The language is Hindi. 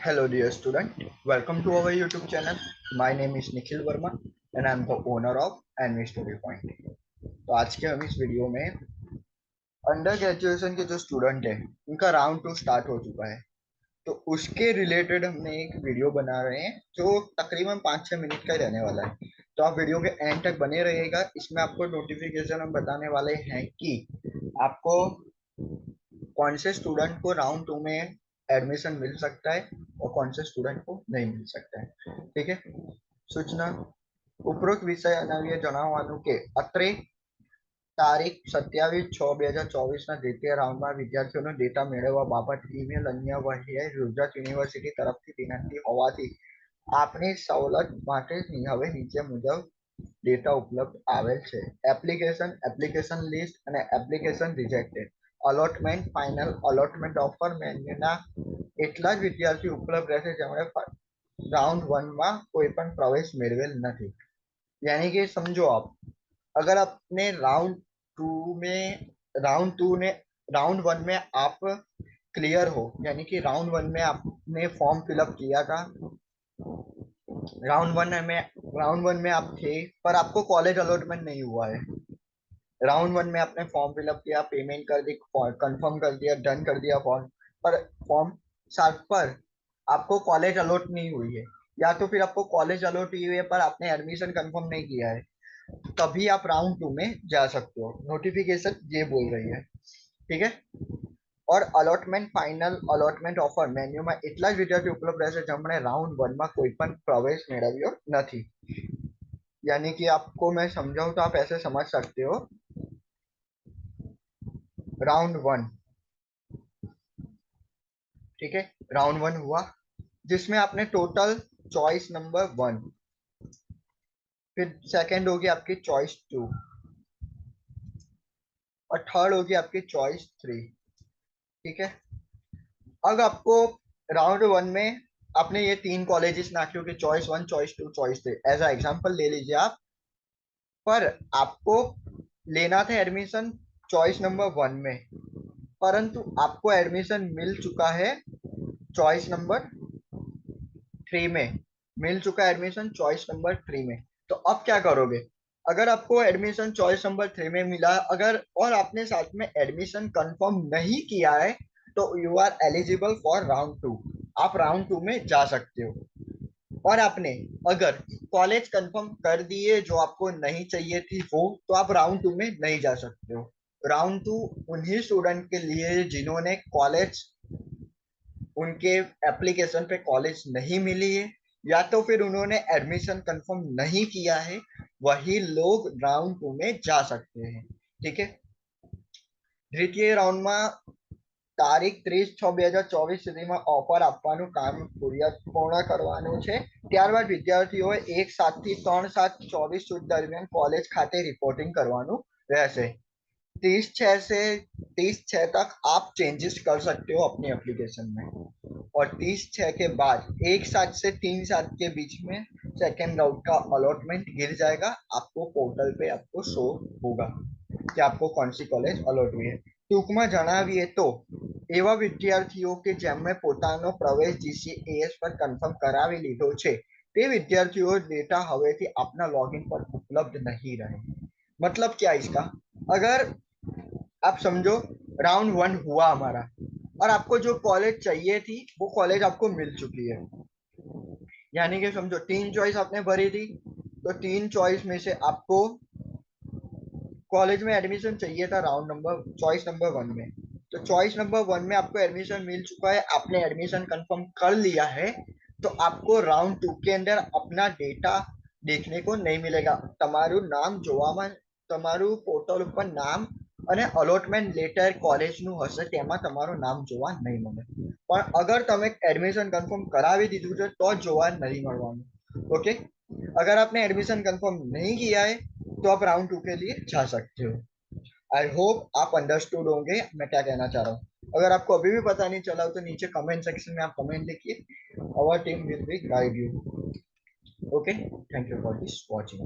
Hello dear student, welcome to our YouTube channel. My name is Nikhil Verma and I am the owner of Anime Story Point. तो आज के हम इस वीडियो में अंडर ग्रेजुएशन के जो स्टूडेंट है उनका राउंड 2 स्टार्ट हो चुका है, तो उसके रिलेटेड हमने एक वीडियो बना रहे हैं जो तकरीबन 5-6 मिनट का ही रहने वाला है। तो आप वीडियो के एंड तक बने रहिएगा। इसमें आपको नोटिफिकेशन हम बताने वाले हैं कि आपको कौन से स्टूडेंट को राउंड 2 में एडमिशन मिल सकता है और कौन से स्टूडेंट को नहीं मिल सकता है। ठीक है, સૂચના ઉપરોક્ત વિષય અનાવ્ય જણાવવાનું કે અત્રે તારીખ 27/6/2024 ના દ્વિતીય રાઉન્ડમાં વિદ્યાર્થીઓનો ડેટા મેળવવા બાબત ઈમેલ અન્ય વહીએ ગુજરાત યુનિવર્સિટી તરફથી વિનંતી હોવાથી આપની સવલત માટે હવે નીચે મુજબ ડેટા ઉપલબ્ધ આવેલ છે। એપ્લિકેશન લિસ્ટ અને application rejected allotment final allotment offer મેન્યુના એટલા જ વિદ્યાર્થી ઉપલબ્ધ રહેશે જેમણે राउंड 1 में कोई पण प्रवेश मेळवेल नहीं। यानी कि समझो आप, अगर आपने राउंड 1 में आप क्लियर हो, यानी कि राउंड 1 में आपने फॉर्म फिलअप किया था, राउंड वन में आप थे पर आपको कॉलेज अलॉटमेंट नहीं हुआ है। राउंड 1 में आपने फॉर्म फिलअप किया, पेमेंट कर दी, कंफर्म कर दिया, डन कर दिया फॉर्म साथ पर आपको कॉलेज अलॉट नहीं हुई है, या तो फिर आपको कॉलेज अलॉट हुई है पर आपने एडमिशन कंफर्म नहीं किया है, तभी आप राउंड 2 में जा सकते हो। नोटिफिकेशन ये बोल रही है। ठीक है, और allotment final allotment offer menu में એટલા જ વિદ્યાર્થી ઉપલબ્ધ રહેશે જેમણે રાउंड 1 માં કોઈ પણ પ્રવેશ મેળવ્યો નથી। यानी कि आपको मैं समझाऊं तो आप ऐसे समझ सकते हो। राउंड 1, ठीक है, राउंड 1 हुआ जिसमें आपने टोटल चॉइस नंबर 1, फिर सेकंड होगी आपकी चॉइस 2 और थर्ड होगी आपकी चॉइस 3। ठीक है, अब आपको राउंड 1 में आपने ये 3 कॉलेजेस नाखे कि choice 1, choice 2, choice 3 as a example ले लीजिए आप, पर आपको लेना था एडमिशन चॉइस नंबर 1 में, परंतु आपको एडमिशन मिल चुका है चॉइस नंबर 3 में, मिल चुका है एडमिशन चॉइस नंबर 3 में। तो अब क्या करोगे? अगर आपको एडमिशन चॉइस नंबर 3 में मिला, अगर और आपने साथ में एडमिशन कंफर्म नहीं किया है, तो you are eligible for round 2। आप राउंड 2 में जा सकते हो। और आपने अगर कॉलेज कंफर्म कर दिए जो आपको नहीं चाहिए थी वो, तो आप राउंड 2 में नहीं जा सकते हो। राउंड 2 उन्हीं स्टूडेंट के लिए जिन्होंने कॉलेज, उनके एप्लीकेशन पे कॉलेज नहीं मिली है या तो फिर उन्होंने एडमिशन कंफर्म नहीं किया है, वही लोग राउंड 2 में जा सकते हैं। ठीक है, દ્વિતીય રાઉન્ડમાં તારીખ 30/6/2024 સુધીમાં ઓફર આપવાનું કામ પૂર્ણ કરવાનું છે। ત્યારબાદ વિદ્યાર્થીઓએ 1/7 થી 3/7/24 દરમિયાન કોલેજ ખાતે રિપોર્ટિંગ કરવાનું રહેશે। 30/6 से 30/6 तक आप चेंजेस कर सकते हो अपनी एप्लीकेशन में, और 30/6 के बाद 1/7 से 3/7 के बीच में सेकेंड राउंड का अलॉटमेंट गिर जाएगा। आपको पोर्टल पे आपको शो होगा कि आपको कौन सी कॉलेज अलॉट हुई है। ટૂંકમાં જણાવીએ તો એવા વિદ્યાર્થીઓ કે જેમણે પોતાનો પ્રવેશ GCAS પર કન્ફર્મ કરાવી લીધો છે તે વિદ્યાર્થીઓ ડેટા હવેથી આપના લॉगिन पर उपलब्ध नहीं रहे। मतलब क्या इसका, अगर आप समझो राउंड 1 हुआ हमारा और आपको जो कॉलेज चाहिए थी वो कॉलेज आपको मिल चुकी है, यानी कि समझो 3 चॉइस आपने भरी थी, तो 3 चॉइस में से आपको कॉलेज में एडमिशन चाहिए था राउंड नंबर चॉइस नंबर 1 में, तो चॉइस नंबर 1 में आपको एडमिशन मिल चुका है, आपने एडमिशन कंफर्म कर लिया है, तो आपको राउंड 2 के अंदर अपना डेटा देखने को नहीं मिलेगा। તમારું નામ જોવામાં, તમારું પોર્ટલ ઉપર નામ અને અલોટમેન્ટ લેટર કોલેજનું હશે તેમાં તમારું નામ જોવા નહીં મળે, પણ અગર તમે એડમિશન કન્ફર્મ કરાવી દીધું છે તો જોવા નહીં મળવાનું। ओके, अगर आपने एडमिशन कंफर्म नहीं किया है तो आप राउंड 2 के लिए जा सकते हो। आई होप आप अंडरस्टूड होंगे मैं क्या कहना चाह रहा हूँ। अगर आपको अभी भी पता नहीं चला हो तो नीचे कमेंट सेक्शन में आप कमेंट लिखिए, our team will be guide you. Okay, thank you for this watching.